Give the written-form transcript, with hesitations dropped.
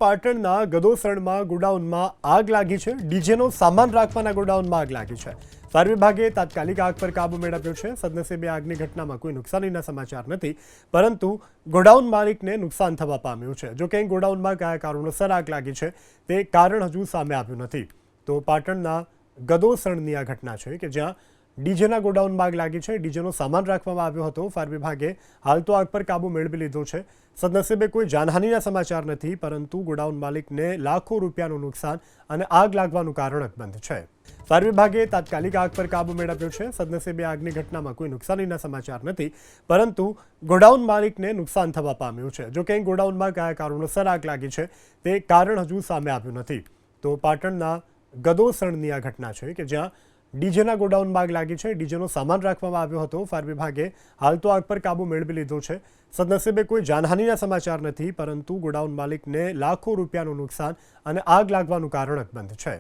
પાટણના ગદોસણમાં ગોડાઉનમાં આગ લાગી છે। ડીજેનો સામાન રાખવાના ગોડાઉનમાં આગ લાગી છે। ફાયર વિભાગે તાત્કાલિક આગ પર કાબુ મેળવ્યો છે। સદનસીબે આગની ઘટનામાં કોઈ નુકસાનીના સમાચાર નથી, પરંતુ ગોડાઉન માલિકને નુકસાન થવા પામ્યું છે। જો કે ગોડાઉનમાં કયા કારણોસર આગ લાગી છે તે કારણ હજુ સામે આવ્યું નથી। તો પાટણના ગદોસણની આ ઘટના છે કે જ્યાં ડીજેના ગોડાઉનમાં આગ લાગી છે। ડીજેનો સામાન રાખવામાં આવ્યો હતો। ફાયર વિભાગે હાલ તો આગ પર કાબુ મેળવી લીધો છે। સદનસીબે કોઈ જાનહાનિના સમાચાર નથી, પરંતુ ગોડાઉન માલિકને લાખો રૂપિયાનું નુકસાન અને આગ લાગવાનું કારણ અકબંધ છે। ફાયર વિભાગે તાત્કાલિક આગ પર કાબુ મેળવ્યો છે। સદનસીબે આગની ઘટનામાં કોઈ નુકસાનીના સમાચાર નથી, પરંતુ ગોડાઉન માલિકને નુકસાન થવા પામ્યું છે। જો કે ગોડાઉનમાં કયા કારણોસર આગ લાગી છે તે કારણ હજુ સામે આવ્યું નથી। તો પાટણના ગદોસણની આ ઘટના છે કે જ્યાં ડીજેના ગોડાઉનમાં આગ લાગી છે। ડીજેનો સામાન રાખવામાં આવ્યો હતો। ફાયર વિભાગે હાલ તો આગ પર કાબુ મેળવી લીધો છે। સદનસીબે કોઈ જાનહાનિના સમાચાર નથી, પરંતુ ગોડાઉન માલિકને લાખો રૂપિયાનું નુકસાન અને આગ લાગવાનું કારણ અકબંધ છે।